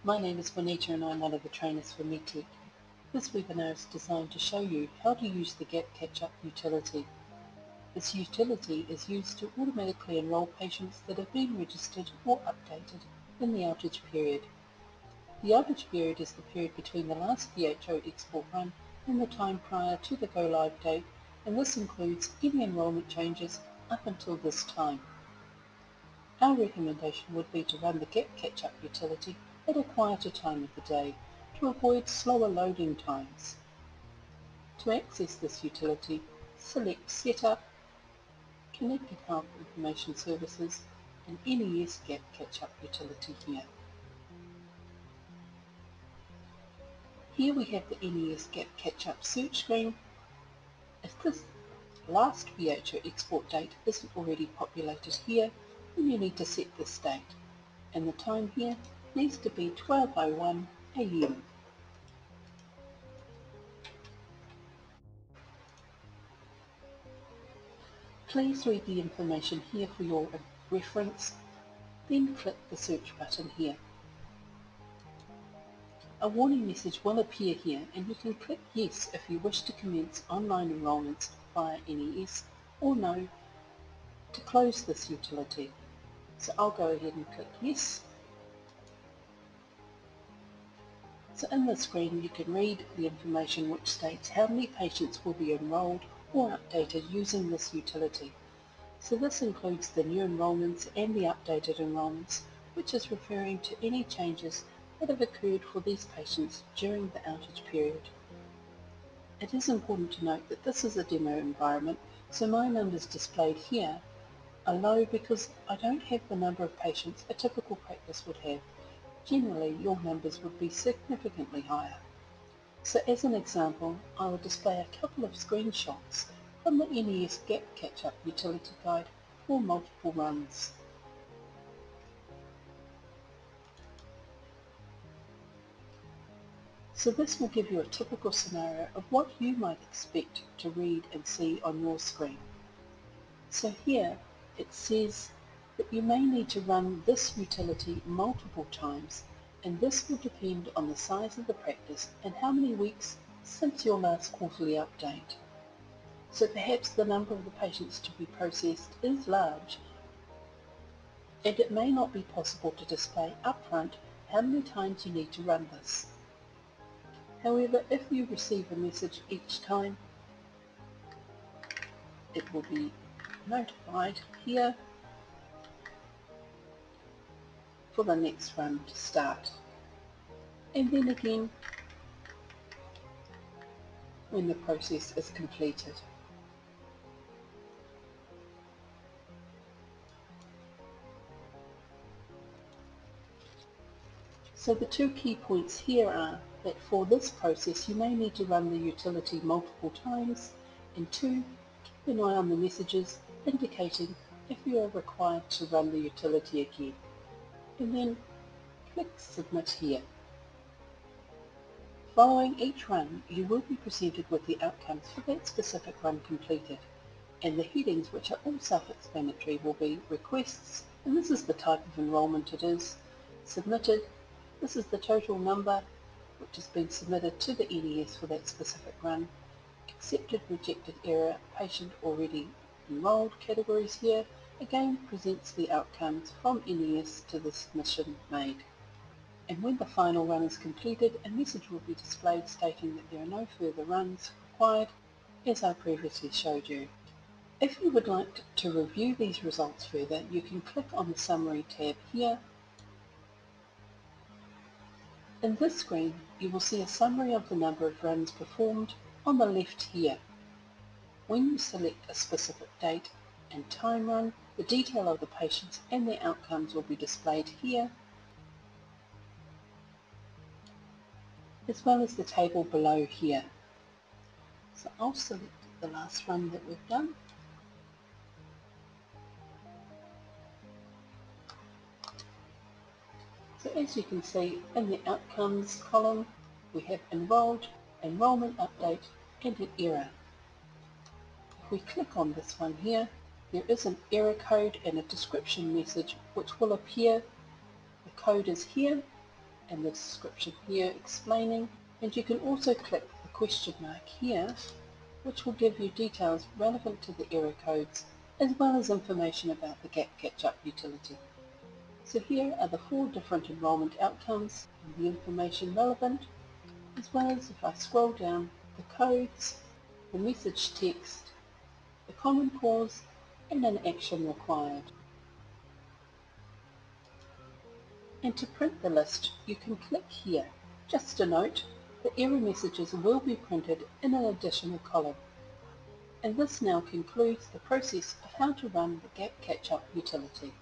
My name is Bonita and I'm one of the trainers for Medtech. This webinar is designed to show you how to use the Gap Catch-up utility. This utility is used to automatically enroll patients that have been registered or updated in the outage period. The outage period is the period between the last VHO export run and the time prior to the go-live date, and this includes any enrolment changes up until this time. Our recommendation would be to run the Gap Catch-up utility at a quieter time of the day to avoid slower loading times. To access this utility, select Setup, Connected Health Information Services and NES Gap Catch-up utility here. Here we have the NES Gap Catch-up search screen. If this last VHO export date isn't already populated here, then you need to set this date, and the time here needs to be 12:01 AM. Please read the information here for your reference, then click the search button here. A warning message will appear here and you can click yes if you wish to commence online enrolments via NES, or no to close this utility. So I'll go ahead and click yes. So in the screen you can read the information which states how many patients will be enrolled or updated using this utility. So this includes the new enrolments and the updated enrolments, which is referring to any changes that have occurred for these patients during the outage period. It is important to note that this is a demo environment, so my numbers displayed here are low because I don't have the number of patients a typical practice would have. Generally, your numbers would be significantly higher. So as an example, I will display a couple of screenshots from the NES Gap Catch-up utility guide for multiple runs. So this will give you a typical scenario of what you might expect to read and see on your screen. So here it says that you may need to run this utility multiple times, and this will depend on the size of the practice and how many weeks since your last quarterly update. So perhaps the number of the patients to be processed is large, and it may not be possible to display upfront how many times you need to run this. However, if you receive a message each time, it will be notified here for the next run to start. And then again when the process is completed. So the two key points here are that for this process you may need to run the utility multiple times, and two, keep an eye on the messages indicating if you are required to run the utility again. And then click Submit here. Following each run, you will be presented with the outcomes for that specific run completed, and the headings, which are all self-explanatory, will be requests, and this is the type of enrolment it is, submitted, this is the total number which has been submitted to the NES for that specific run, accepted, rejected, error, patient already enrolled categories here, again presents the outcomes from NES to the submission made. And when the final run is completed, a message will be displayed stating that there are no further runs required, as I previously showed you. If you would like to review these results further, you can click on the Summary tab here. In this screen, you will see a summary of the number of runs performed on the left here. When you select a specific date and time run, the detail of the patients and their outcomes will be displayed here, as well as the table below here. So I'll select the last run that we've done. So as you can see, in the outcomes column, we have enrolled, enrollment update, and an error. If we click on this one here, there is an error code and a description message which will appear. The code is here, and the description here explaining, and you can also click the question mark here, which will give you details relevant to the error codes as well as information about the gap catch-up utility. So here are the 4 different enrolment outcomes and the information relevant, as well as if I scroll down, the codes, the message text, the common cause, and an action required. And to print the list, you can click here. Just a note, the error messages will be printed in an additional column. And this now concludes the process of how to run the Gap Catch-up utility.